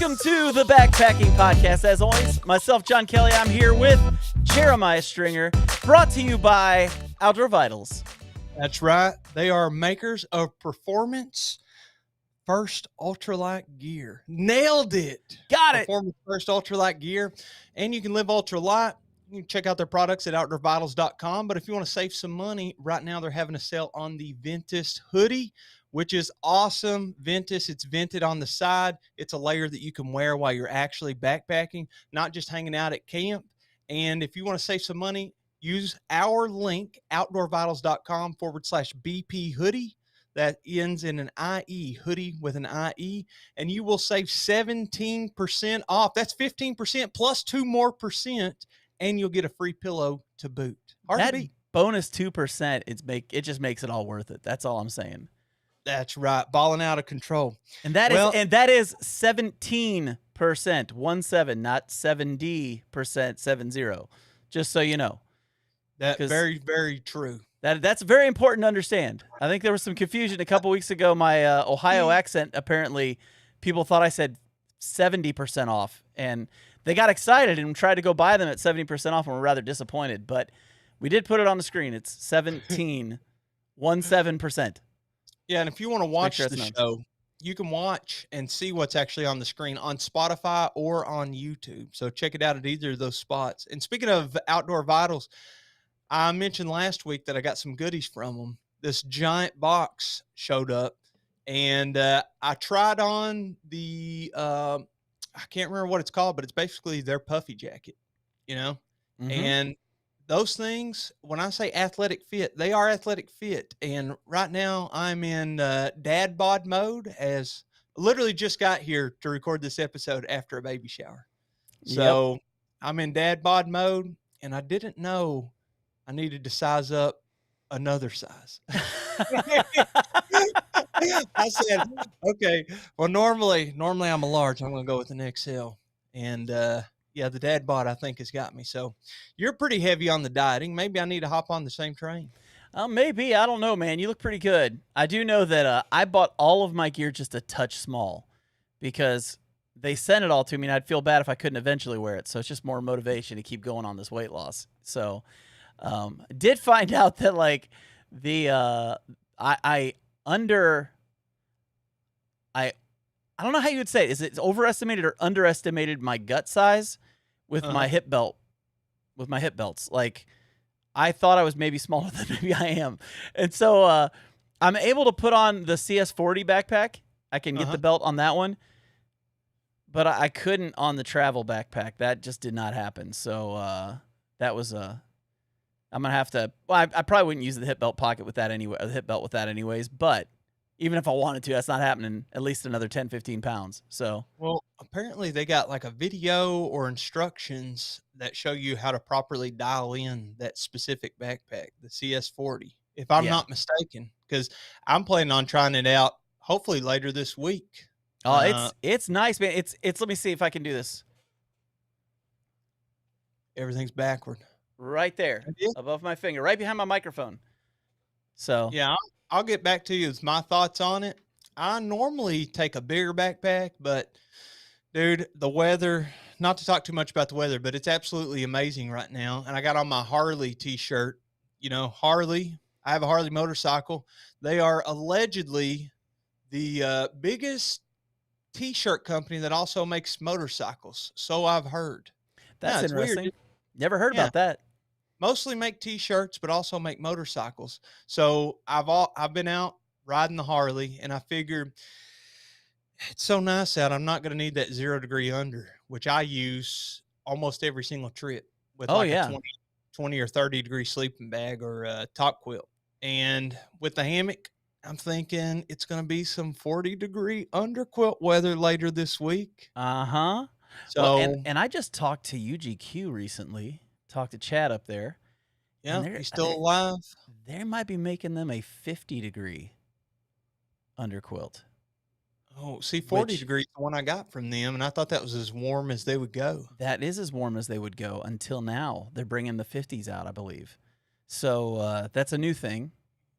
Welcome to the Backpacking Podcast. As always, myself, John Kelly. I'm here with Jeremiah Stringer, brought to you by Outdoor Vitals. That's right. They are makers of performance first ultralight gear. Nailed it. Got it. Performance first ultralight gear. And you can live ultralight. You can check out their products at outdoorvitals.com. But if you want to save some money, right now they're having a sale on the Ventus hoodie, which is awesome. Ventus, it's vented on the side. It's a layer that you can wear while you're actually backpacking, not just hanging out at camp. And if you want to save some money, use our link, outdoorvitals.com/BP hoodie. That ends in an IE, hoodie with an IE, and you will save 17% off. That's 15% plus 2 more percent, and you'll get a free pillow to boot. Hard that to beat. Bonus 2%, it just makes it all worth it. That's all I'm saying. That's right. Balling out of control. And that is 17%, 17, not 70%, 70. Just so you know. That very, very true. That's very important to understand. I think there was some confusion a couple weeks ago. My Ohio accent, apparently, people thought I said 70% off, and they got excited and tried to go buy them at 70% off, and were rather disappointed. But we did put it on the screen. It's 17%. Yeah, and if you want to watch the show, you can watch and see what's actually on the screen on Spotify or on YouTube. So check it out at either of those spots. And speaking of Outdoor Vitals, I mentioned last week that I got some goodies from them. This giant box showed up, and I tried on the I can't remember what it's called, but it's basically their puffy jacket, you know? Mm-hmm. And those things, when I say athletic fit, they are athletic fit. And right now I'm in dad bod mode, as literally just got here to record this episode after a baby shower. So I'm in dad bod mode, and I didn't know I needed to size up another size. I said, okay, well, normally I'm a large. I'm going to go with an XL. And, yeah, the dad bod, I think, has got me. So you're pretty heavy on the dieting. Maybe I need to hop on the same train. Maybe. I don't know, man. You look pretty good. I do know that I bought all of my gear just a touch small because they sent it all to me, and I'd feel bad if I couldn't eventually wear it. So it's just more motivation to keep going on this weight loss. So I did find out that, like, I don't know how you would say it. Is it overestimated or underestimated my gut size with my hip belt, with my hip belts? Like, I thought I was maybe smaller than maybe I am. And so I'm able to put on the CS40 backpack. I can get the belt on that one, but I couldn't on the travel backpack. That just did not happen. So that was I'm going to have to, well, I probably wouldn't use the hip belt pocket with that anyway, the hip belt with that anyways, but even if I wanted to, that's not happening at least another 10, 15 pounds. So, well, apparently they got like a video or instructions that show you how to properly dial in that specific backpack, the CS40, if I'm not mistaken, because I'm planning on trying it out hopefully later this week. Oh, it's nice, man. It's let me see if I can do this. Everything's backward. Right there, above my finger, right behind my microphone. So yeah, I'll get back to you with my thoughts on it. I normally take a bigger backpack, but dude, the weather, not to talk too much about the weather, but it's absolutely amazing right now. And I got on my Harley t-shirt, you know, Harley, I have a Harley motorcycle. They are allegedly the biggest t-shirt company that also makes motorcycles. So I've heard. That's interesting. Weird. Never heard about that. Mostly make t-shirts, but also make motorcycles. So I've been out riding the Harley, and I figured it's so nice out. I'm not going to need that 0 degree under, which I use almost every single trip with a 20 or 30 degree sleeping bag or a top quilt. And with the hammock, I'm thinking it's going to be some 40 degree under quilt weather later this week. So, well, and I just talked to UGQ recently. Talked to Chad up there. Yeah, he's still alive. They might be making them a 50 degree underquilt. Oh, see, 40 degrees is the one I got from them, and I thought that was as warm as they would go. That is as warm as they would go until now. They're bringing the 50s out, I believe. So that's a new thing.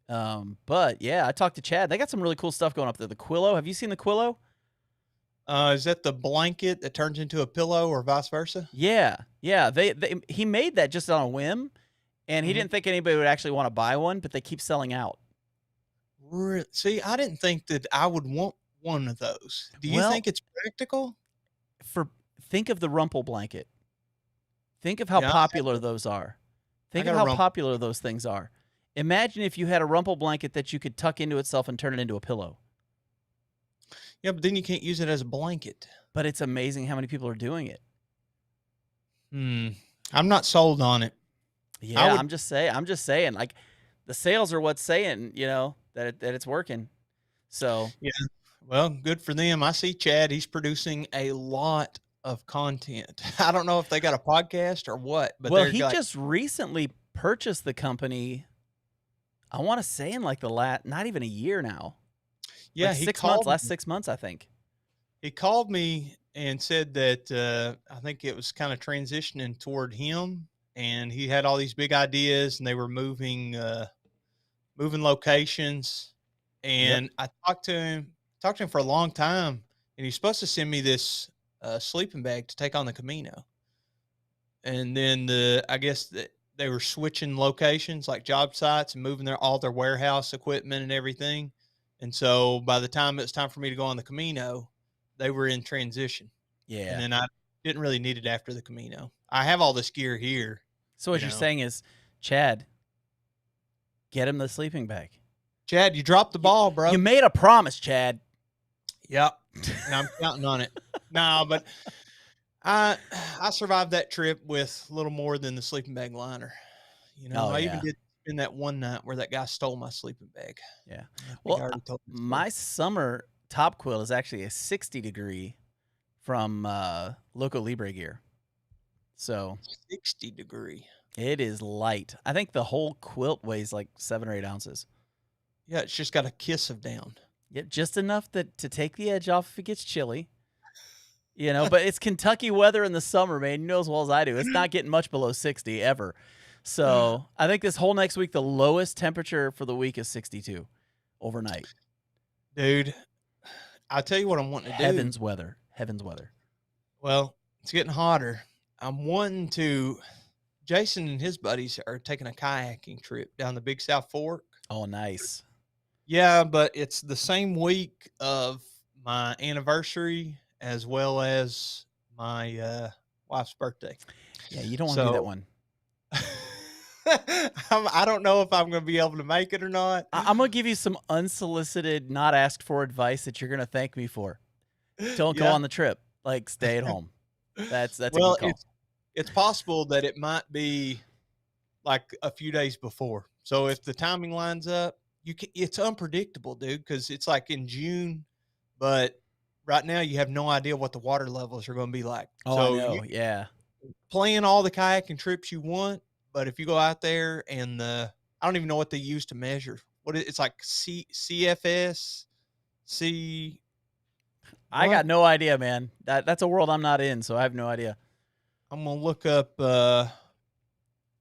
But, yeah, I talked to Chad. They got some really cool stuff going up there. The Quillo. Have you seen the Quillo? Is that the blanket that turns into a pillow or vice versa? Yeah, yeah. He made that just on a whim, and he Mhm. didn't think anybody would actually want to buy one, but they keep selling out. See, I didn't think that I would want one of those. Do you Well, think it's practical? for think of the Rumple blanket. Think of how Yeah, popular those are. I Think of got a how rump. popular those things are. Imagine if you had a Rumple blanket that you could tuck into itself and turn it into a pillow. Yeah, but then you can't use it as a blanket. But it's amazing how many people are doing it. Hmm. I'm not sold on it. I Yeah, would. I'm just saying, like, the sales are what's saying, that it's working. So, Yeah. Well, good for them. I see Chad. He's producing a lot of content. I don't know if they got a podcast or what, but well, they're he like, just recently purchased the company. I want to say in like not even a year now, yeah, like 6 months, last 6 months, I think. he called me and said that I think it was kind of transitioning toward him, and he had all these big ideas, and they were moving locations. Yep. And I talked to him for a long time, and he's supposed to send me this sleeping bag to take on the Camino. And then I guess that they were switching locations, like job sites, and moving all their warehouse equipment and everything. And so by the time it was time for me to go on the Camino, they were in transition. And Yeah. then I didn't really need it after the Camino. I have all this gear here, So you what you're know. saying is, Chad, get him the sleeping bag. Chad, you dropped the You, ball, you bro. made a promise, Chad. Yep. And I'm counting on it. No, but I I survived that trip with little more than the sleeping bag liner. Oh I even yeah. did spend that one night where that guy stole my sleeping bag. Yeah. I think I Well, already told the story. my summer top quilt is actually a 60 degree from Loco Libre gear. So 60-degree. it is light. I think the whole quilt weighs like 7 or 8 ounces. Yeah, it's just got a kiss of down. Yep, just enough to take the edge off if it gets chilly. But it's Kentucky weather in the summer, man. You know as well as I do. It's not getting much below 60 ever. So I think this whole next week, the lowest temperature for the week is 62 overnight. Dude, I'll tell you what I'm wanting to do. Heaven's weather. Heaven's weather. Well, it's getting hotter. I'm wanting to. Jason and his buddies are taking a kayaking trip down the Big South Fork. Oh, nice. Yeah, but it's the same week of my anniversary as well as my wife's birthday. Yeah, you don't want to do that one. I don't know if I'm going to be able to make it or not. I'm going to give you some unsolicited, not asked for advice that you're going to thank me for. Don't go on the trip. Like, stay at home. That's a good call. It's possible that it might be like a few days before. So if the timing lines up, it's unpredictable, dude, because it's like in June, but right now you have no idea what the water levels are going to be like. Oh, so I know. Yeah. Plan all the kayaking trips you want, but if you go out there and I don't even know what they use to measure. It's like CFS, I got no idea, man. That's a world I'm not in, so I have no idea. I'm gonna look up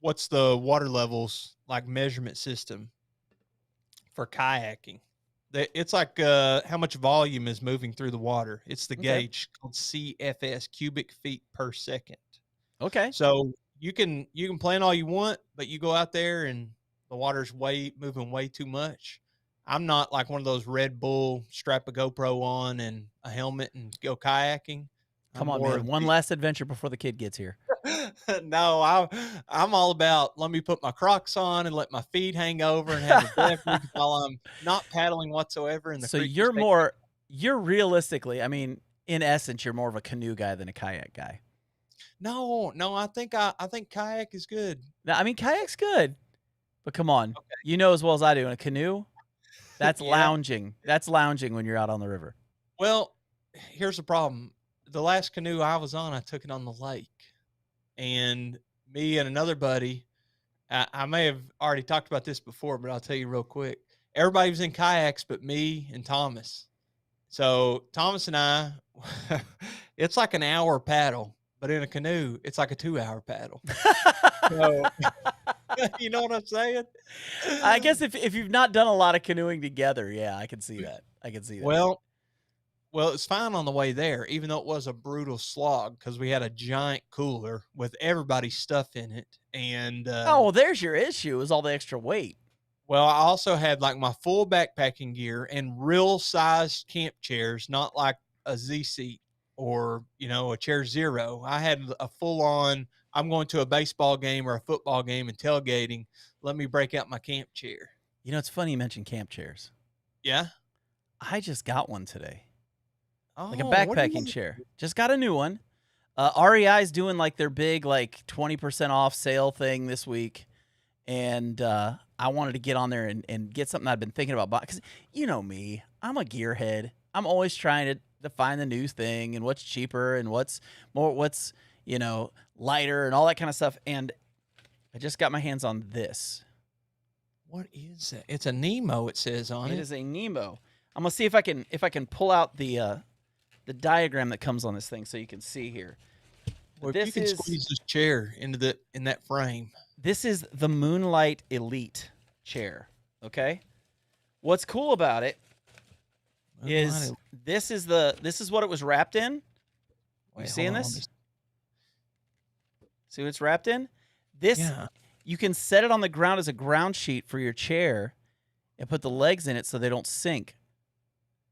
what's the water levels like measurement system for kayaking. It's like how much volume is moving through the water. It's the gauge called CFS, cubic feet per second. Okay. So you can plan all you want, but you go out there and the water's moving way too much. I'm not like one of those Red Bull, strap a GoPro on and a helmet and go kayaking. Come on, man. One last adventure before the kid gets here. No, I'm all about let me put my Crocs on and let my feet hang over and have a beverage while I'm not paddling whatsoever in the So creek. you're realistically, I mean, in essence, you're more of a canoe guy than a kayak guy. No, I think kayak is good. Now, I mean, kayak's good, but come on, you know as well as I do, in a canoe, that's lounging. That's lounging when you're out on the river. Well, here's the problem. The last canoe I was on, I took it on the lake. And me and another buddy, I may have already talked about this before, but I'll tell you real quick. Everybody was in kayaks but me and Thomas. So Thomas and I, it's like an hour paddle, but in a canoe, it's like a 2-hour paddle. So, you know what I'm saying? I guess if you've not done a lot of canoeing together, yeah, I can see that. Well, Well, it's fine on the way there, even though it was a brutal slog because we had a giant cooler with everybody's stuff in it. And, Oh, well, there's your issue is all the extra weight. well, I also had like my full backpacking gear and real sized camp chairs, not like a Z seat or, a Chair Zero. I had a full on, I'm going to a baseball game or a football game and tailgating. Let me break out my camp chair. It's funny you mentioned camp chairs. Yeah. I just got one today. Like a Oh, backpacking chair. Just got a new one. REI is doing like their big 20% off sale thing this week. And I wanted to get on there and get something I've been thinking about buying. Because you know me, I'm a gearhead. I'm always trying to find the new thing and what's cheaper and what's lighter and all that kind of stuff. And I just got my hands on this. What is that? It's a Nemo, it says on it. It is a Nemo. I'm gonna see if I can pull out the diagram that comes on this thing so you can see here. Well, if you can squeeze this chair in that frame. This is the Moonlight Elite chair. Okay. What's cool about it is this is what it was wrapped in. You seeing this? See what it's wrapped in? You can set it on the ground as a ground sheet for your chair and put the legs in it so they don't sink.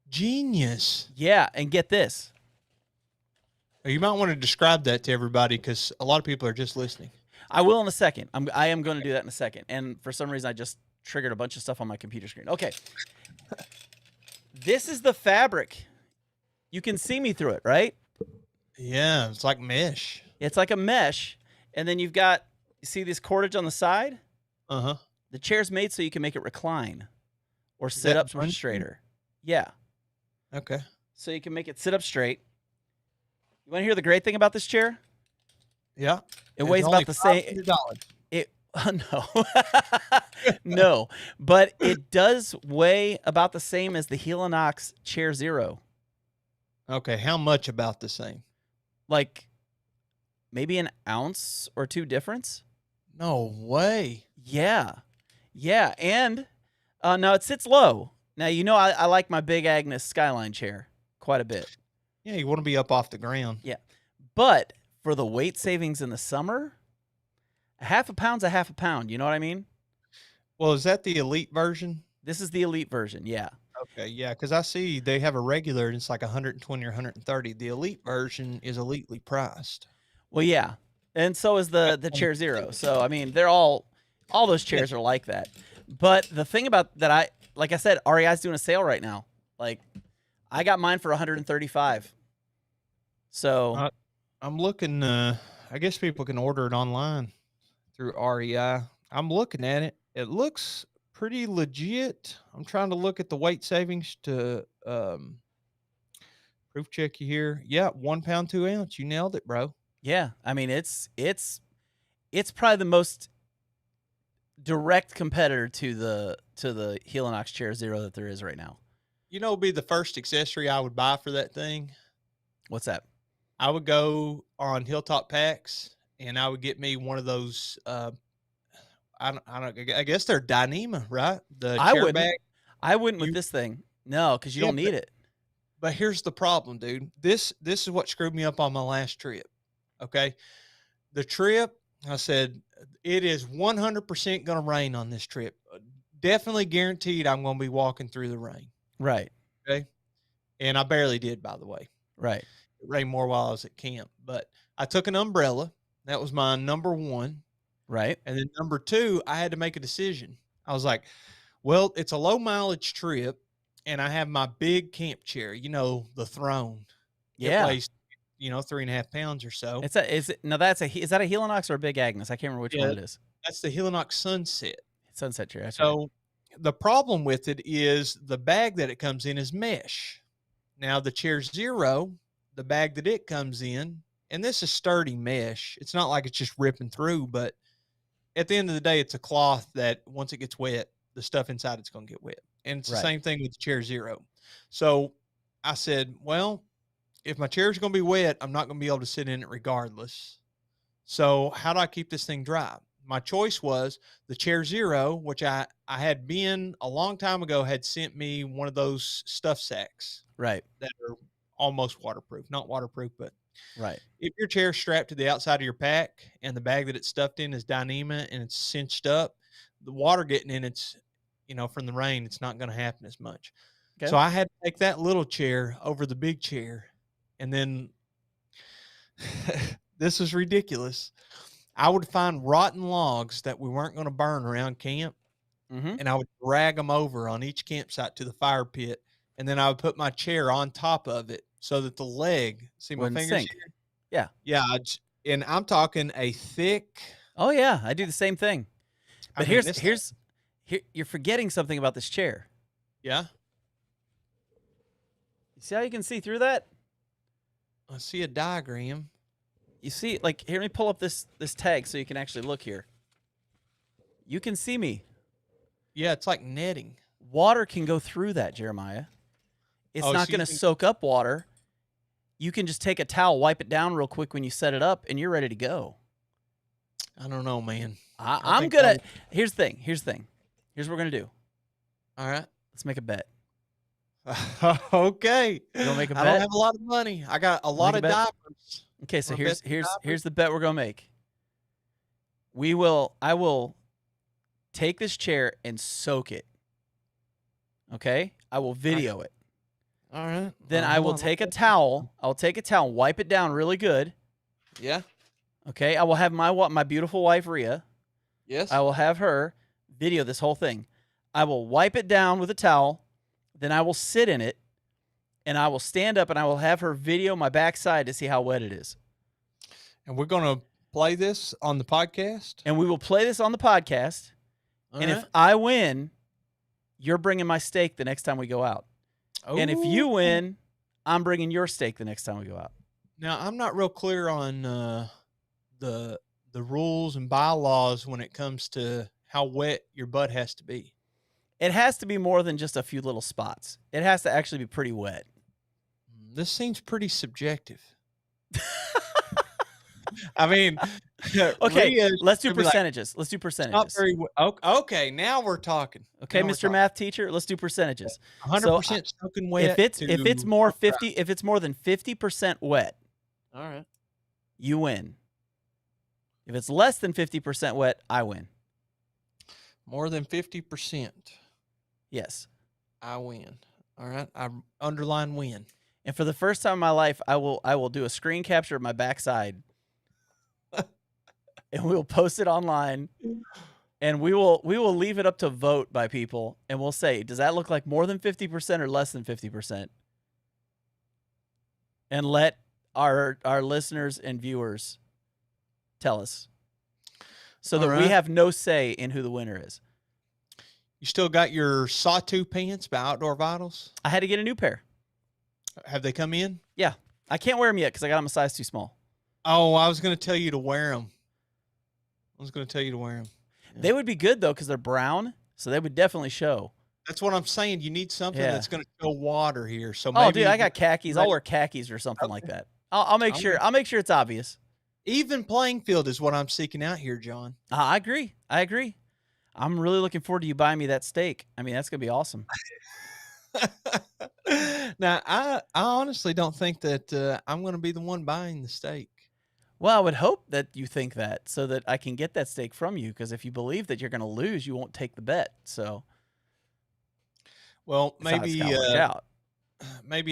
Genius. Yeah, and get this. You might want to describe that to everybody because a lot of people are just listening. I will in a second. I am going to do that in a second. And for some reason, I just triggered a bunch of stuff on my computer screen. Okay. This is the fabric. You can see me through it, right? Yeah, it's like mesh. It's like a mesh. And then you see this cordage on the side? Uh-huh. The chair's made so you can make it recline or sit up straighter. Yeah. Okay. So you can make it sit up straight. You want to hear the great thing about this chair? Yeah. It weighs about the same. No. No. But it does weigh about the same as the Helinox Chair Zero. Okay. How much about the same? Like maybe an ounce or two difference. No way. Yeah. Yeah. And now it sits low. Now, I like my Big Agnes Skyline chair quite a bit. Yeah, you want to be up off the ground. Yeah. But for the weight savings in the summer, a half a pound's a half a pound. You know what I mean? Well, is that the elite version? This is the elite version. Yeah. Okay. Yeah. Because I see they have a regular and it's like 120 or 130. The elite version is elitely priced. Well, yeah. And so is the Chair Zero. So, I mean, they're all those chairs are like that. But the thing about that, like I said, REI's doing a sale right now. Like, I got mine for $135. So I'm looking. I guess people can order it online through REI. I'm looking at it. It looks pretty legit. I'm trying to look at the weight savings to proof check you here. Yeah, 1 pound 2 ounce. You nailed it, bro. Yeah, I mean it's probably the most direct competitor to the Helinox Chair Zero that there is right now. Be the first accessory I would buy for that thing. What's that? I would go on Hilltop Packs and I would get me one of those. I guess they're Dyneema, right? The chair bag. I wouldn't with this thing. No, because you don't need it. But here's the problem, dude. This is what screwed me up on my last trip. Okay. The trip, I said, it is 100% going to rain on this trip. Definitely guaranteed I'm going to be walking through the rain. Right. Okay. And I barely did, by the way. Right. It rained more while I was at camp. But I took an umbrella. That was my number one. Right. And then number two, I had to make a decision. I was like, well, it's a low mileage trip. And I have my big camp chair, the throne. Yeah. It weighs 3.5 pounds or so. Is that a Helinox or a Big Agnes? I can't remember which one it is. That's the Helinox Sunset. Sunset chair. That's so right. The problem with it is the bag that it comes in is mesh. Now the Chair Zero, the bag that it comes in, and this is sturdy mesh. It's not like it's just ripping through, but at the end of the day, it's a cloth that once it gets wet, the stuff inside it's going to get wet. And it's the same thing with the Chair Zero. So I said, well, if my chair is going to be wet, I'm not going to be able to sit in it regardless. So how do I keep this thing dry? My choice was the Chair Zero, which I had a long time ago had sent me one of those stuff sacks. Right. That are almost waterproof, not waterproof, but Right. if your chair's strapped to the outside of your pack and the bag that it's stuffed in is Dyneema and it's cinched up, the water getting in it's, from the rain, it's not going to happen as much. Okay. So I had to take that little chair over the big chair. And then this is ridiculous. I would find rotten logs that we weren't going to burn around camp. And I would drag them over on each campsite to the fire pit. And then I would put my chair on top of it so that the leg, see my Wouldn't fingers sink. here? Yeah. Yeah. And I'm talking a thick. Oh yeah, I do the same thing. But I mean, here's you're forgetting something about this chair. Yeah. You see how you can see through that? I see a diagram. You see, like, here, let me pull up this tag so you can actually look here. You can see me. Yeah, it's like netting. Water can go through that, Jeremiah. It's not so going to soak up water. You can just take a towel, wipe it down real quick when you set it up, and you're ready to go. I don't know, man. I'm going to... Here's the thing. Here's what we're going to do. All right. Let's make a bet. Okay. You want to make a bet? I don't have a lot of money. I got a lot of diapers. Okay, so here's the bet we're going to make. I will take this chair and soak it. Okay? I will video it. All right. Then I will take a towel. I'll take a towel, wipe it down really good. Yeah. Okay? I will have my beautiful wife, Rhea. Yes. I will have her video this whole thing. I will wipe it down with a towel. Then I will sit in it. And I will stand up and I will have her video my backside to see how wet it is. And we're going to play this on the podcast? And we will play this on the podcast. If I win, you're bringing my steak the next time we go out. Oh. And if you win, I'm bringing your steak the next time we go out. Now, I'm not real clear on the rules and bylaws when it comes to how wet your butt has to be. It has to be more than just a few little spots. It has to actually be pretty wet. This seems pretty subjective. I mean, okay, let's do percentages. Let's do percentages. Not very okay, now we're talking. Okay, Mr. Math teacher, let's do percentages. 100% soaking wet. If it's more than 50% wet, all right, you win. If it's less than 50% wet, I win. More than 50%. Yes. I win. All right. I underline win. And for the first time in my life, I will do a screen capture of my backside. And we will post it online. And we will leave it up to vote by people. And we'll say, does that look like more than 50% or less than 50%? And let our listeners and viewers tell us. So that we have no say in who the winner is. You still got your Sawtooth pants by Outdoor Vitals? I had to get a new pair. Have they come in? Yeah. I can't wear them yet because I got them a size too small. Oh, I was going to tell you to wear them. Yeah. They would be good, though, because they're brown, so they would definitely show. That's what I'm saying. You need something that's going to show water here. So maybe dude, I got khakis. I'll wear khakis or something like that. I'll make sure it's obvious. Even playing field is what I'm seeking out here, John. I agree. I'm really looking forward to you buying me that steak. I mean, that's going to be awesome. Now, I honestly don't think that I'm going to be the one buying the steak. Well, I would hope that you think that so that I can get that steak from you, because if you believe that you're going to lose, you won't take the bet. So, well, maybe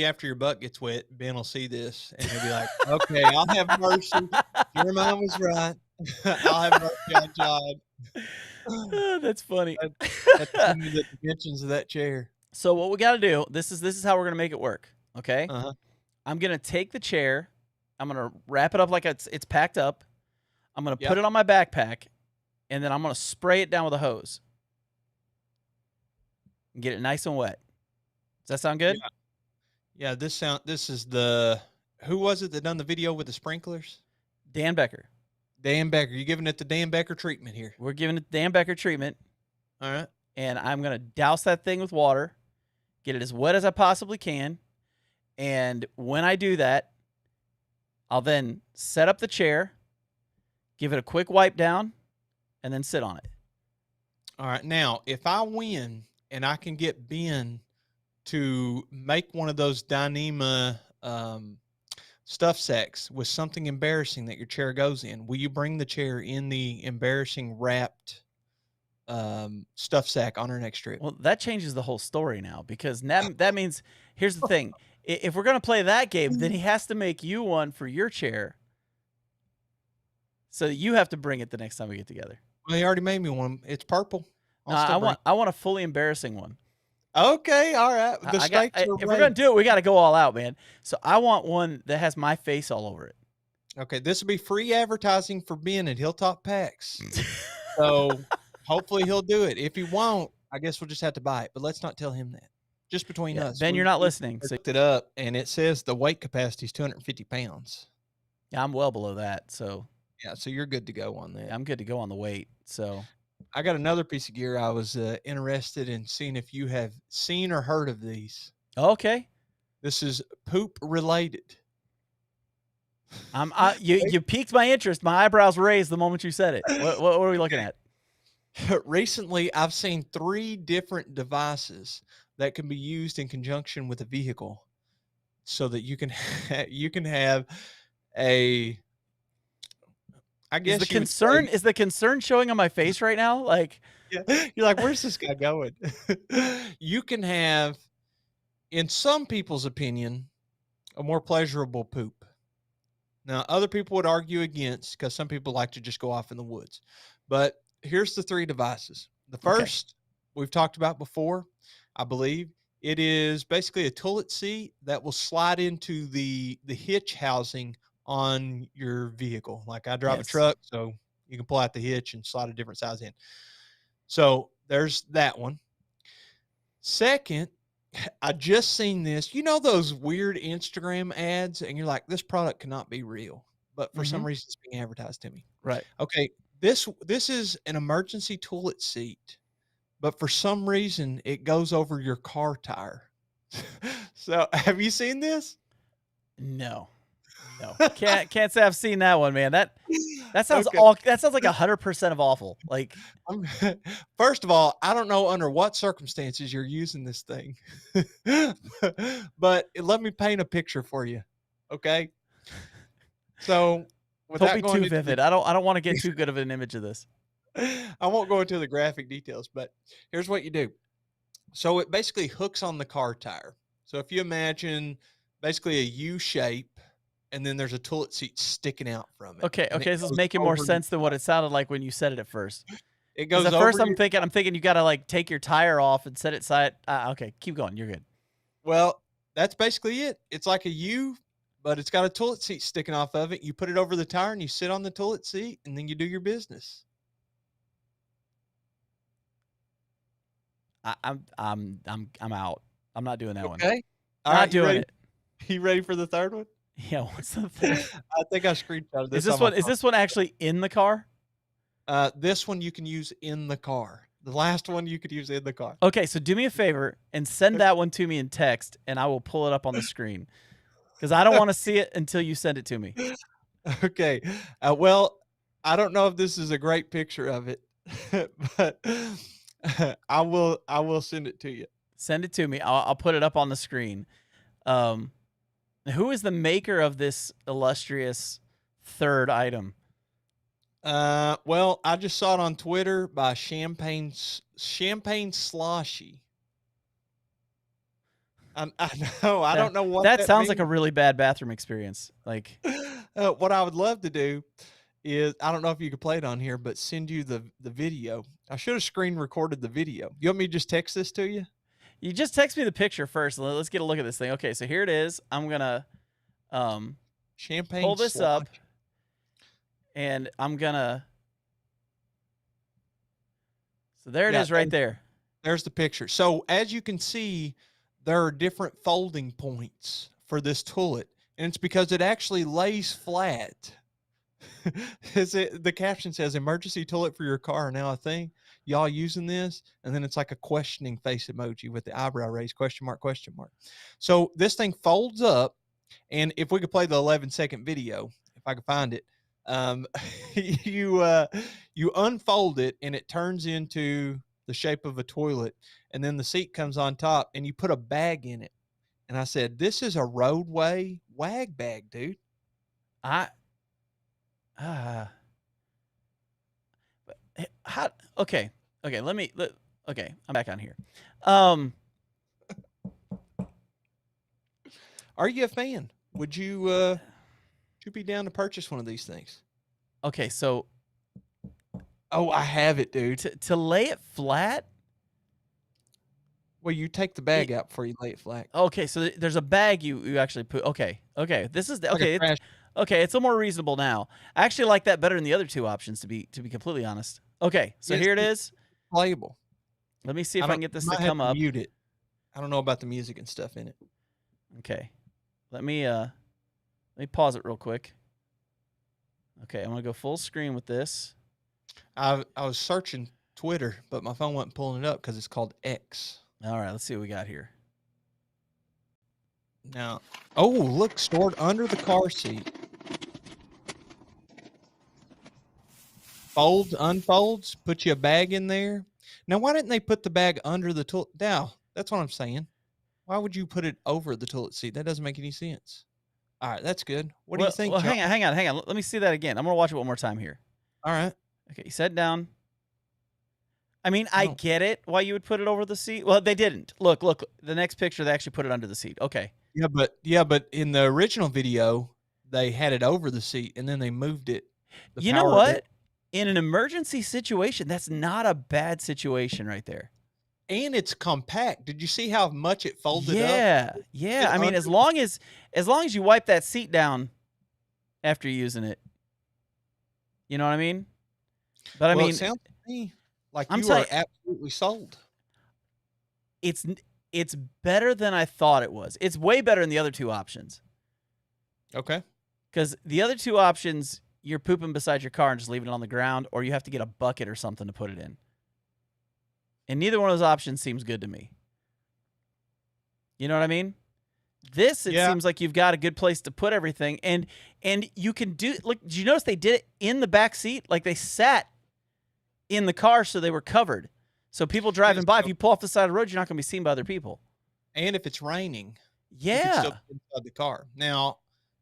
after your butt gets wet, Ben will see this and he'll be like, okay, I'll have mercy. Jeremiah was right. I'll have mercy on John. Oh, that's funny. That's the dimensions of that chair. So what we got to do, this is how we're going to make it work, okay? Uh-huh. I'm going to take the chair. I'm going to wrap it up like it's packed up. I'm going to put it on my backpack, and then I'm going to spray it down with a hose and get it nice and wet. Does that sound good? Yeah, this is who was it that done the video with the sprinklers? Dan Becker. Dan Becker. You giving it the Dan Becker treatment here? We're giving it the Dan Becker treatment. All right. And I'm going to douse that thing with water, get it as wet as I possibly can. And when I do that, I'll then set up the chair, give it a quick wipe down, and then sit on it. All right. Now, if I win and I can get Ben to make one of those Dyneema stuff sacks with something embarrassing that your chair goes in, will you bring the chair in the embarrassing wrapped stuff sack on our next trip? Well, that changes the whole story now, because that means, here's the thing. If we're going to play that game, then he has to make you one for your chair. So you have to bring it the next time we get together. Well, he already made me one. It's purple. I want a fully embarrassing one. Okay, all right. If we're going to do it, we got to go all out, man. So I want one that has my face all over it. Okay, this will be free advertising for Ben at Hilltop Packs. So hopefully he'll do it. If he won't, I guess we'll just have to buy it. But let's not tell him that. Just between us. Ben, you're not listening. So looked it up, and it says the weight capacity is 250 pounds. Yeah, I'm well below that. So yeah, so you're good to go on that. I'm good to go on the weight. So I got another piece of gear I was interested in seeing if you have seen or heard of these. Okay. This is poop related. You piqued my interest. My eyebrows raised the moment you said it. What are we looking at? Recently, I've seen 3 different devices that can be used in conjunction with a vehicle, so that you can have a. I guess is the concern showing on my face right now? Like, yeah, you're like, where's this guy going? You can have, in some people's opinion, a more pleasurable poop. Now, other people would argue against, because some people like to just go off in the woods. But here's the 3 devices. The first we've talked about before, I believe. It is basically a toilet seat that will slide into the hitch housing on your vehicle. Like I drive a truck, so you can pull out the hitch and slide a different size in. So there's that one. Second, I just seen this. You know those weird Instagram ads, and you're like, this product cannot be real, but for some reason it's being advertised to me. Right. Okay. This is an emergency toilet seat, but for some reason it goes over your car tire. So have you seen this? No. Can't say I've seen that one, man. That sounds that sounds like 100% of awful. Like, first of all, I don't know under what circumstances you're using this thing, but let me paint a picture for you. Okay. So don't be too vivid. I don't want to get too good of an image of this. I won't go into the graphic details, but here's what you do. So it basically hooks on the car tire. So if you imagine basically a U shape, and then there's a toilet seat sticking out from it. Okay, this is making more sense than what it sounded like when you said it at first. It goes at first I'm thinking you got to like take your tire off and set it side. Okay, keep going. You're good. Well, that's basically it. It's like a U, but it's got a toilet seat sticking off of it. You put it over the tire and you sit on the toilet seat, and then you do your business. I'm out. I'm not doing that one. Okay. Not doing it. You ready for the third one? Yeah, what's the thing? I think I screenshotted this. Is this one actually in the car? This one you can use in the car. The last one you could use in the car. Okay, so do me a favor and send that one to me in text, and I will pull it up on the screen, because I don't want to see it until you send it to me. Okay. Well, I don't know if this is a great picture of it, but I will send it to you. Send it to me. I'll put it up on the screen. Who is the maker of this illustrious third item? Well, I just saw it on Twitter by Champagne Sloshy. I know. I don't know what that sounds means. like a really bad bathroom experience. Like, what I would love to do is, I don't know if you could play it on here, but send you the video. I should have screen recorded the video. You want me to just text this to you? You just text me the picture first. Let's get a look at this thing. Okay, so here it is. I'm gonna Champagne pull this up, and I'm gonna. So there it is, right there. There's the picture. So as you can see, there are different folding points for this toilet, and it's because it actually lays flat. The caption says, "Emergency toilet for your car now a thing. Y'all using this?" And then it's like a questioning face emoji with the eyebrow raised, question mark, question mark. So this thing folds up, and if we could play the 11-second video, if I could find it, you unfold it, and it turns into the shape of a toilet, and then the seat comes on top, and you put a bag in it, and I said, "This is a roadway wag bag, dude." I how okay. Okay, okay, I'm back on here. Are you a fan? Would you be down to purchase one of these things? Okay, so Oh, I have it, dude. to lay it flat. Well, you take the bag out before you lay it flat. Okay, so there's a bag you actually put. Okay, this is Like a trash. It's a more reasonable now. I actually like that better than the other two options, to be completely honest. Okay, so here it is. Playable. Let me see if I can get this to come up. Mute it. I don't know about the music and stuff in it. Okay, let me pause it real quick. Okay, I'm gonna go full screen with this. I was searching Twitter, but my phone wasn't pulling it up because it's called X. All right, let's see what we got here. Now, oh, look, stored under the car seat. Folds, unfolds, put you a bag in there. Now, why didn't they put the bag under the toilet? Now, that's what I'm saying. Why would you put it over the toilet seat? That doesn't make any sense. All right, that's good. What do you think? Well, hang on. Let me see that again. I'm gonna watch it one more time here. All right. Okay, you sat down. I mean, I get it why you would put it over the seat. Well, they didn't. Look, the next picture, they actually put it under the seat. Okay. Yeah, but in the original video, they had it over the seat and then they moved it. You know what? In an emergency situation, that's not a bad situation right there. And it's compact. Did you see how much it folded up? Yeah. I mean, as long as you wipe that seat down after using it, you know what I mean? But I mean, it sounds to me like you are absolutely sold. It's better than I thought it was. It's way better than the other two options. Okay. Because the other two options, you're pooping beside your car and just leaving it on the ground, or you have to get a bucket or something to put it in. And neither one of those options seems good to me. You know what I mean? This, it seems like you've got a good place to put everything. And you can do, look, did you notice they did it in the back seat? Like they sat in the car so they were covered. So people driving by, if you pull off the side of the road, you're not going to be seen by other people. And if it's raining, you can still get inside the car. Now,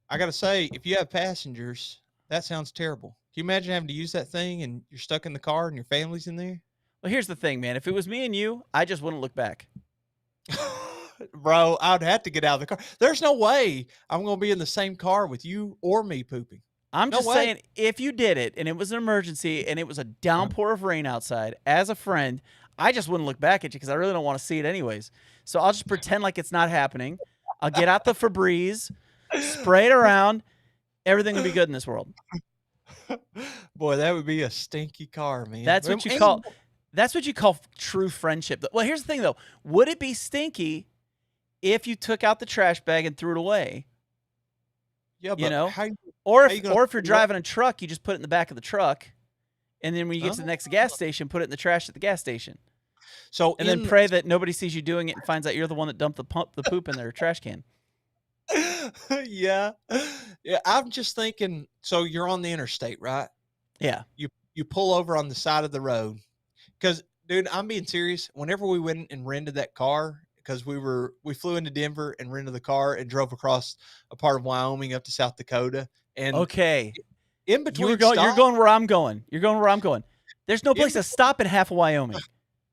I got to say, if you have passengers, that sounds terrible. Can you imagine having to use that thing and you're stuck in the car and your family's in there? Well, here's the thing, man. If it was me and you, I just wouldn't look back. Bro, I'd have to get out of the car. There's no way I'm going to be in the same car with you or me pooping. I'm just saying, if you did it and it was an emergency and it was a downpour of rain outside, as a friend, I just wouldn't look back at you because I really don't want to see it anyways. So I'll just pretend like it's not happening. I'll get out the Febreze, spray it around. Everything will be good in this world. Boy, that would be a stinky car, man. That's what you call true friendship. Well, here's the thing, though. Would it be stinky if you took out the trash bag and threw it away? Yeah, but you know, or if you're driving a truck, you just put it in the back of the truck, and then when you get to the next gas station, put it in the trash at the gas station. So and then pray that nobody sees you doing it and finds out you're the one that dumped the poop in their trash can. Yeah. I'm just thinking. So you're on the interstate, right? Yeah. You pull over on the side of the road, because, dude, I'm being serious. Whenever we went and rented that car, because we flew into Denver and rented the car and drove across a part of Wyoming up to South Dakota. And in between, you're going where I'm going. You're going where I'm going. There's no place to stop in half of Wyoming.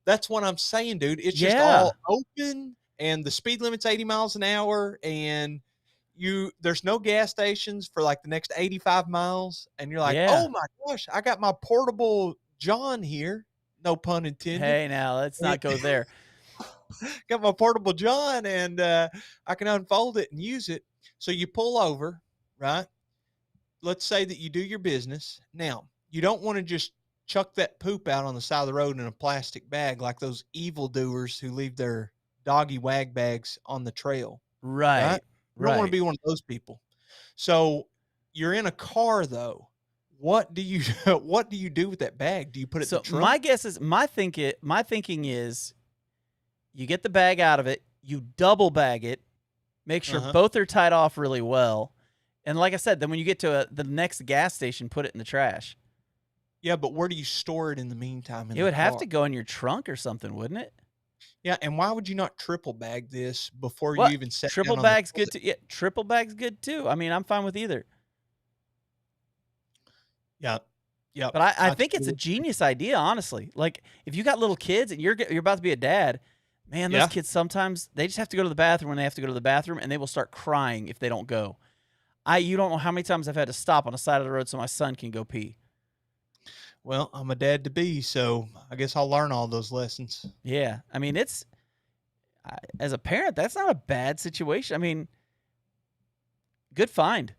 That's what I'm saying, dude. It's just all open, and the speed limit's 80 miles an hour, and there's no gas stations for like the next 85 miles, and you're like, oh my gosh, I got my portable John here. No pun intended. Hey, now let's not go there. Got my portable John, and I can unfold it and use it. So you pull over, right? Let's say that you do your business. Now, you don't want to just chuck that poop out on the side of the road in a plastic bag like those evildoers who leave their doggy wag bags on the trail. Right. You don't want to be one of those people. So you're in a car, though. What do you do with that bag? Do you put it in the trunk? My guess is my thinking is you get the bag out of it, you double bag it, make sure both are tied off really well. And like I said, then when you get to the next gas station, put it in the trash. Yeah, but where do you store it in the meantime? It would have to go in your trunk or something, wouldn't it? Yeah, and why would you not triple bag this before you What? even sat Triple down on the bag's good toilet? too. Yeah, triple bag's good too. I mean, I'm fine with either. Yep. Yep. But I I think it's a totally agree. genius idea, honestly. Like, if you got little kids and you're about to be a dad, man, those Yeah. kids sometimes they just have to go to the bathroom when they have to go to the bathroom, and they will start crying if they don't go. You don't know how many times I've had to stop on the side of the road so my son can go pee. Well, I'm a dad to be, so I guess I'll learn all those lessons. Yeah, I mean, as a parent, that's not a bad situation. I mean, good find.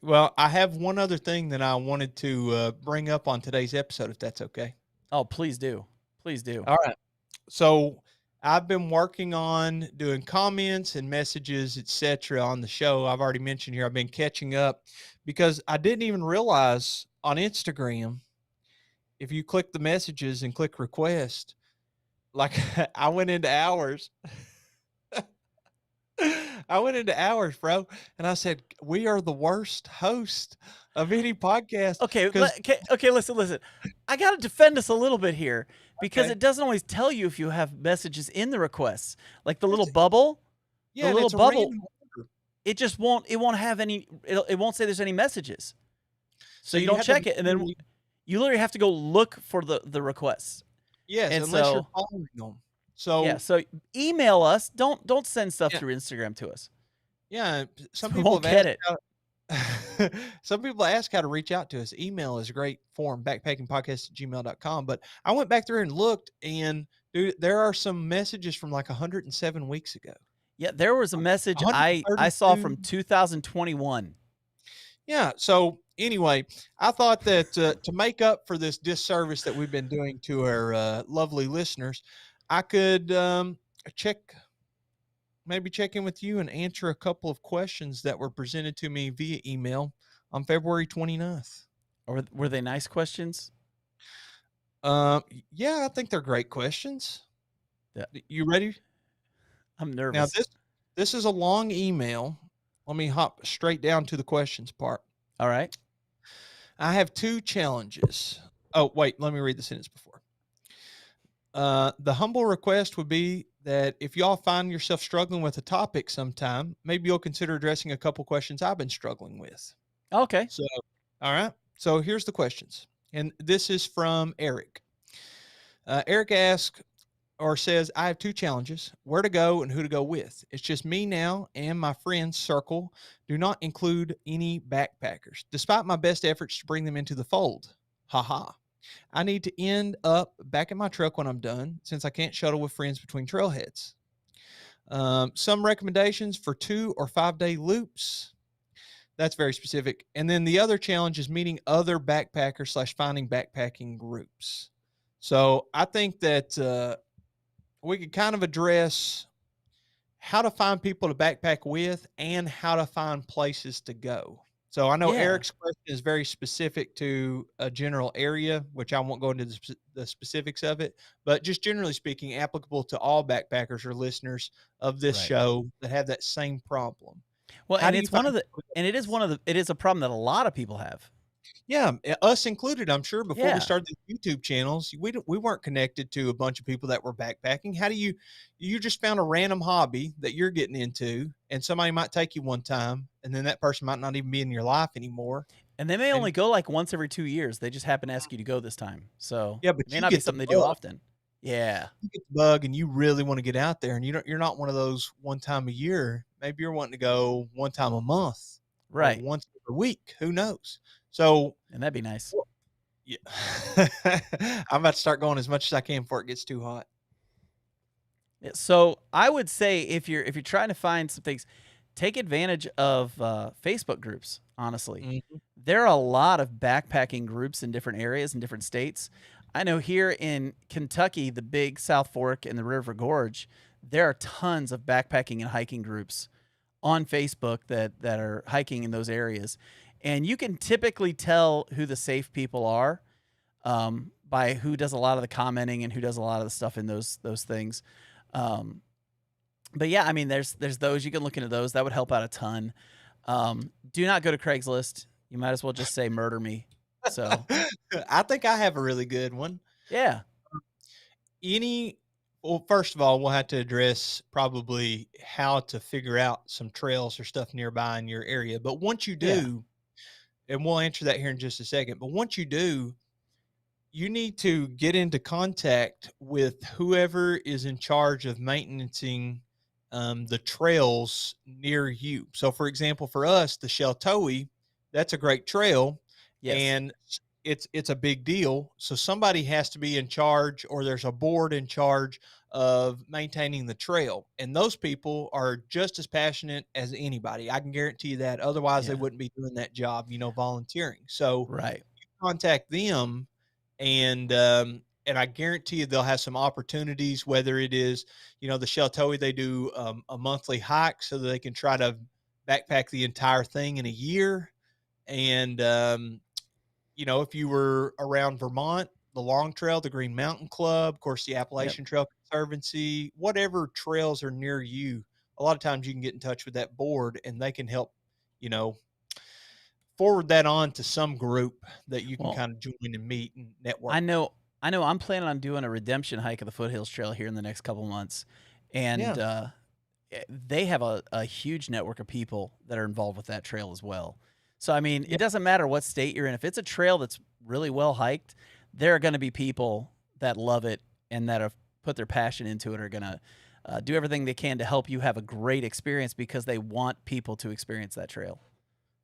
Well, I have one other thing that I wanted to bring up on today's episode, if that's okay. Oh, please do. Please do. All right. So I've been working on doing comments and messages, etc., on the show. I've already mentioned here. I've been catching up because I didn't even realize on Instagram if you click the messages and click request, like I went into hours. I went into hours, bro, and I said, "We are the worst host of any podcast." Okay, Because okay, listen. I got to defend us a little bit here because okay, it doesn't always tell you if you have messages in the requests. Like the little it's bubble, the yeah, and little it's a bubble, random order. it won't have any it won't say there's any messages. So So you you don't have to check it and then manually, you literally have to go look for the requests. yes, And unless you're so, following them. yeah, So so email us. Don't send stuff yeah, through Instagram to us. yeah. Some We people won't have get asked it. how. Some people ask how to reach out to us. Email is a great form, backpackingpodcast@gmail.com. But I went back there and looked, and dude, there are some messages from like 107 weeks ago. Yeah, there was a message I saw 132. from 2021. Yeah. So anyway, I thought that to make up for this disservice that we've been doing to our lovely listeners, I could check maybe check in with you and answer a couple of questions that were presented to me via email on February 29th. Or were they nice questions? Yeah, I think they're great questions. Yeah, You ready? I'm Now nervous. this is a long email. Let me hop straight down to the questions part. All right. I have two challenges. Oh, wait, let me read the sentence before. The humble request would be that if y'all find yourself struggling with a topic sometime, maybe you'll consider addressing a couple questions I've been struggling with. Okay. So, all right. So here's the questions. And this is from Eric. Eric asks or says, I have two challenges: where to go and who to go with. It's just me now, and my friends circle do not include any backpackers, despite my best efforts to bring them into the fold. Haha. I need to end up back in my truck when I'm done, since I can't shuttle with friends between trailheads. Some recommendations for 2 or 5 day loops. That's very specific. And then the other challenge is meeting other backpackers slash finding backpacking groups. So I think that we could kind of address how to find people to backpack with and how to find places to go. So I know Yeah. Eric's question is very specific to a general area, which I won't go into the specifics of it, but just generally speaking, applicable to all backpackers or listeners of this Right. show that have that same problem. Well, How and do you it's one find of the people to go and it is with? one of the it is a problem that a lot of people have. Yeah, us included. I'm sure before we Yeah. started the YouTube channels, we weren't connected to a bunch of people that were backpacking. How do you just found a random hobby that you're getting into, and somebody might take you one time, and then that person might not even be in your life anymore. And they may And only go like once every 2 years. They just happen to ask you to go this time. So, yeah, it but may you not be get the something they do bug. often. Yeah. You get the bug, and you really want to get out there, and you're not one of those one time a year. Maybe you're wanting to go one time a month or Right. once a week. Who knows? So And that'd be nice. yeah, I'm about to start going as much as I can before it gets too hot. Yeah, so I would say if you're trying to find some things, take advantage of Facebook groups. Honestly, Mhm. there are a lot of backpacking groups in different areas in different states. I know here in Kentucky, the big South Fork and the River Gorge, there are tons of backpacking and hiking groups on Facebook that are hiking in those areas, and you can typically tell who the safe people are by who does a lot of the commenting and who does a lot of the stuff in those things. Um, but yeah, I mean, there's those you can look into those that would help out a ton. Do not go to Craigslist. You might as well just say murder me. So I think I have a really good one. yeah, Any Well, first of all, we'll have to address probably how to figure out some trails or stuff nearby in your area. But once you Yeah. do, and we'll answer that here in just a second, but once you do, you need to get into contact with whoever is in charge of maintaining the trails near you. So, for example, for us, the Sheltowee, that's a great trail, Yes. and it's a big deal. So somebody has to be in charge, or there's a board in charge of maintaining the trail, and those people are just as passionate as anybody. I can guarantee you that. Otherwise, they Yeah. wouldn't be doing that job, volunteering. So Right. contact them, and I guarantee you they'll have some opportunities, whether it is, the Sheltowee, they do a monthly hike so that they can try to backpack the entire thing in a year. And, if you were around Vermont, the Long Trail, the Green Mountain Club, of course, the Yep. Appalachian Trail Conservancy, whatever trails are near you, a lot of times you can get in touch with that board and they can help, you know, forward that on to some group that you can Well, kind of join and meet and I network. know I know I'm planning on doing a redemption hike of the Foothills Trail here in the next couple months. And Yeah. they have a huge network of people that are involved with that trail as well. So I mean, Yeah. it doesn't matter what state you're in. If it's a trail that's really well hiked, there are going to be people that love it and that have put their passion into it are going to do everything they can to help you have a great experience because they want people to experience that trail.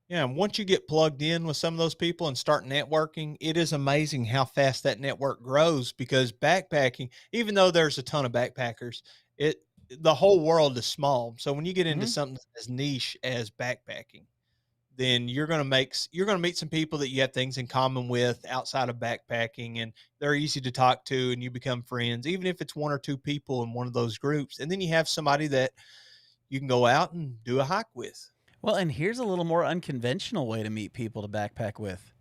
Yeah. And once you get plugged in with some of those people and start networking, it is amazing how fast that network grows, because backpacking, even though there's a ton of backpackers, it the whole world is small. So when you get into Hmm. something as niche as backpacking, then you're gonna meet some people that you have things in common with outside of backpacking, and they're easy to talk to, and you become friends, even if it's one or two people in one of those groups. And then you have somebody that you can go out and do a hike with. Well, and here's a little more unconventional way to meet people to backpack with.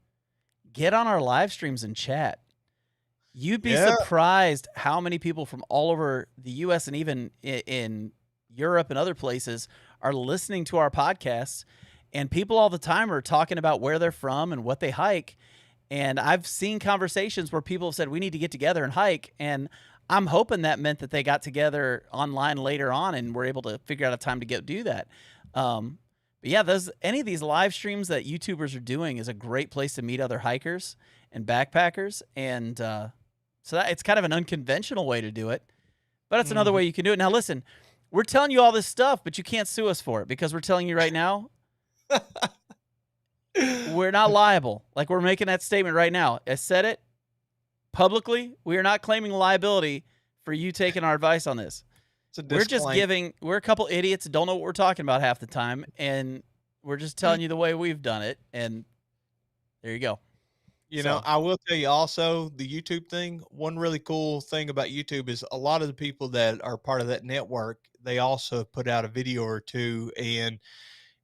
Get on our live streams and chat. You'd be Yeah. surprised how many people from all over the US and even in Europe and other places are listening to our podcasts. And people all the time are talking about where they're from and what they hike. And I've seen conversations where people have said, we need to get together and hike. And I'm hoping that meant that they got together online later on and were able to figure out a time to do that. But yeah, any of these live streams that YouTubers are doing is a great place to meet other hikers and backpackers. And so it's kind of an unconventional way to do it, but it's another Mhm. way you can do it. Now, listen, we're telling you all this stuff, but you can't sue us for it because we're telling you right now, we're not liable. Like, we're making that statement right now. I said it publicly. We are not claiming liability for you taking our advice on this. It's a We're just disclaimer. we're a couple idiots that don't know what we're talking about half the time. And we're just telling you the way we've done it. And there you go. So, I will tell you also, the YouTube thing, one really cool thing about YouTube is a lot of the people that are part of that network, they also put out a video or two, and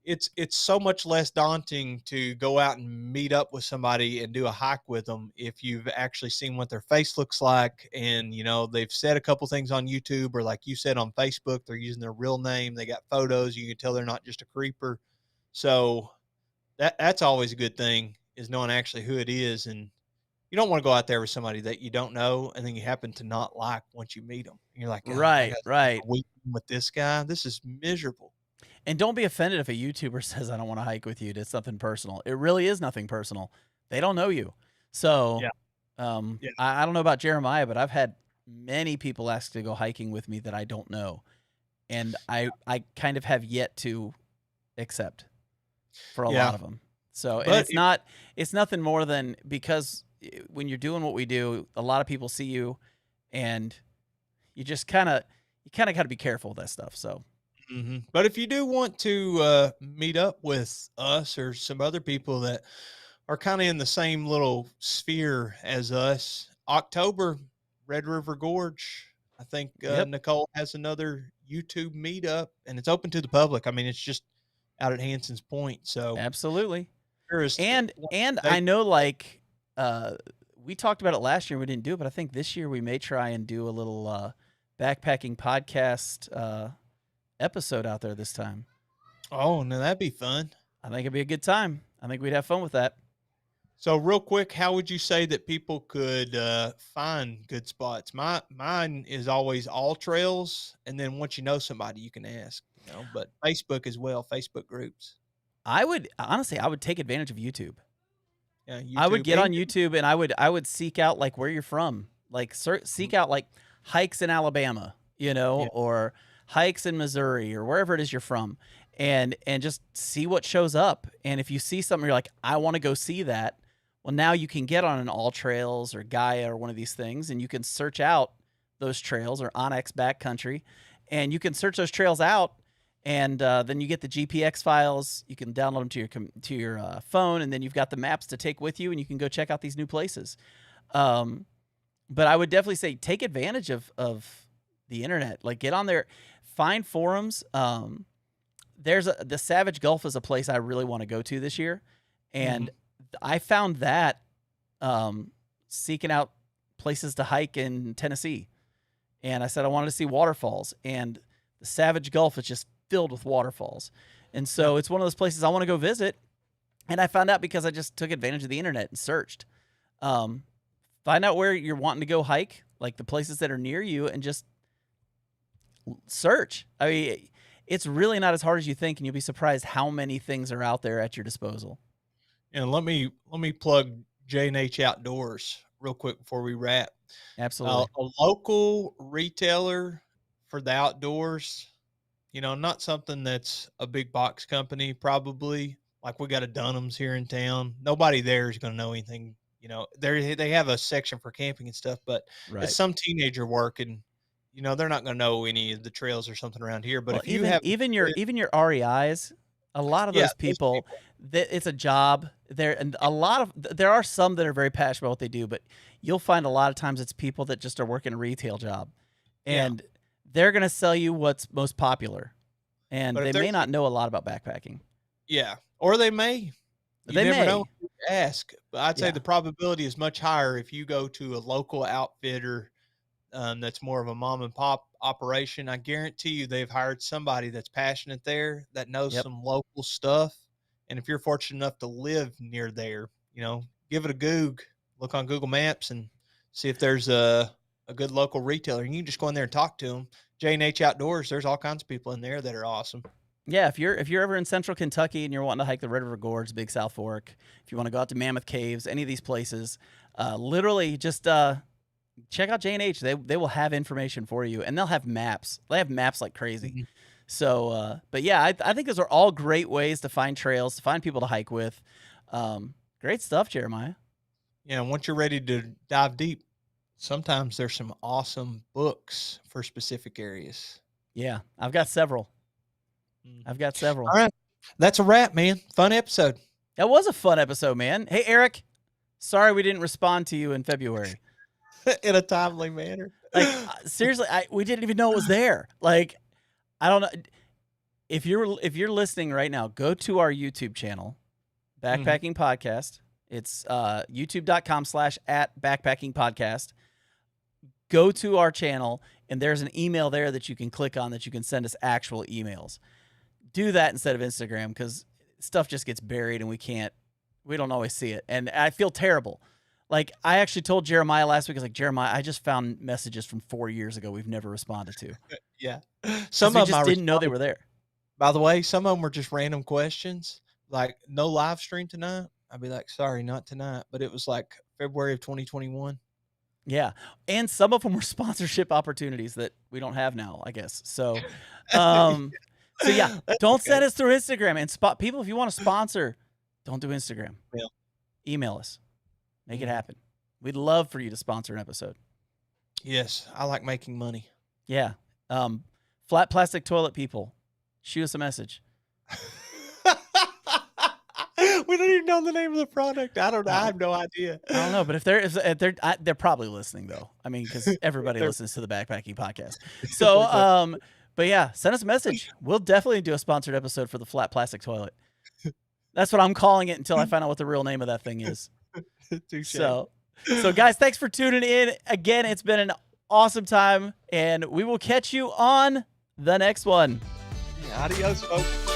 it's so much less daunting to go out and meet up with somebody and do a hike with them if you've actually seen what their face looks like, and they've said a couple things on YouTube, or like you said on Facebook, they're using their real name, they got photos, you can tell they're not just a creeper. So that's always a good thing, is knowing actually who it is. And you don't want to go out there with somebody that you don't know and then you happen to not like once you meet them. And you're like, God, I right, got to spend right. a week with this guy. This is miserable. And don't be offended if a YouTuber says, I don't want to hike with you. It's something personal. It really is nothing personal. They don't know you. So, Yeah. Yeah. I don't know about Jeremiah, but I've had many people ask to go hiking with me that I don't know. And I kind of have yet to accept for a Yeah. lot of them. So, and But it's nothing more than because when you're doing what we do, a lot of people see you and you just got to be careful with that stuff. So, But if you do want to meet up with us or some other people that are kind of in the same little sphere as us, October, Red River Gorge. I think yep, Nicole has another YouTube meetup, and it's open to the public. I mean, it's just out at Hanson's Point. So absolutely. there is, And they, I know, like, we talked about it last year, we didn't do it, but I think this year we may try and do a little, backpacking podcast, episode out there this time. oh, no, that'd be fun. I think it'd be a good time. I think we'd have fun with that. So real quick, how would you say that people could find good spots? Mine is always all trails, and then once you know somebody, you can ask. But Facebook as well, Facebook groups. I would take advantage of YouTube. Yeah, I would YouTube. get on YouTube and I would seek out like where you're from, like seek out like hikes in Alabama, Yeah. or hikes in Missouri or wherever it is you're from, and just see what shows up. And if you see something, you're like, I want to go see that. Well, now you can get on an All Trails or Gaia or one of these things, and you can search out those trails, or Onyx Backcountry, and you can search those trails out, and then you get the GPX files. You can download them to your phone, and then you've got the maps to take with you, and you can go check out these new places. But I would definitely say take advantage of the internet. Like, get on there, find forums. The Savage Gulf is a place I really want to go to this year, and I found that seeking out places to hike in Tennessee. And I said I wanted to see waterfalls, and the Savage Gulf is just filled with waterfalls. And so it's one of those places I want to go visit. And I found out because I just took advantage of the internet and searched. Find out where you're wanting to go hike, like the places that are near you, and just search. I mean, it's really not as hard as you think, and you'll be surprised how many things are out there at your disposal. And let me plug J&H Outdoors real quick before we wrap. Absolutely. A local retailer for the outdoors, not something that's a big box company, probably. Like, we got a Dunham's here in town. Nobody there is going to know anything. They have a section for camping and stuff, but it's some teenager working. They're not going to know any of the trails or something around here. But if you have even your REIs, a lot of those people, that it's a job there, and there are some that are very passionate about what they do, but you'll find a lot of times it's people that just are working a retail job, and they're going to sell you what's most popular, and they may not know a lot about backpacking. Yeah, or they may. You never know. Ask, but I'd say the probability is much higher if you go to a local outfitter that's more of a mom and pop operation. I guarantee you they've hired somebody that's passionate there, that knows some local stuff. And if you're fortunate enough to live near there, give it a goog, look on Google Maps and see if there's a good local retailer. And you can just go in there and talk to them. J&H Outdoors, there's all kinds of people in there that are awesome. Yeah, if you're ever in central Kentucky and you're wanting to hike the Red River Gorge, Big South Fork, if you want to go out to Mammoth Caves, any of these places, literally just check out J&H. They will have information for you, and they'll have maps. They have maps like crazy. So, but yeah, I think those are all great ways to find trails, to find people to hike with. Great stuff, Jeremiah. Yeah, and once you're ready to dive deep, sometimes there's some awesome books for specific areas. Yeah, I've got several. All right. That's a wrap, man. Fun episode. That was a fun episode, man. Hey, Eric, sorry we didn't respond to you in February. In a timely manner. Like, seriously, we didn't even know it was there. Like, I don't know. If you're listening right now, go to our YouTube channel, Backpacking Podcast. It's youtube.com/@backpackingpodcast. Go to our channel, and there's an email there that you can click on that you can send us actual emails. Do that instead of Instagram, because stuff just gets buried and we don't always see it. And I feel terrible. Like, I actually told Jeremiah last week, I was like, Jeremiah, I just found messages from 4 years ago we've never responded to. Yeah. Some of them just didn't know they were there. By the way, some of them were just random questions, like, no live stream tonight. I'd be like, sorry, not tonight. But it was like February of 2021. Yeah. And some of them were sponsorship opportunities that we don't have now, I guess. So, so yeah, don't send us through Instagram. And people, if you want to sponsor, don't do Instagram. Email us. Make it happen. We'd love for you to sponsor an episode. Yes, I like making money. Yeah. Flat plastic toilet people, shoot us a message. We don't even know the name of the product. I don't know. I have no idea. I don't know, but if they're probably listening though. I mean, because everybody listens to the Backpacking Podcast. So, but yeah, send us a message. We'll definitely do a sponsored episode for the flat plastic toilet. That's what I'm calling it until I find out what the real name of that thing is. So guys, thanks for tuning in. Again, it's been an awesome time, and we will catch you on the next one. Adios, folks.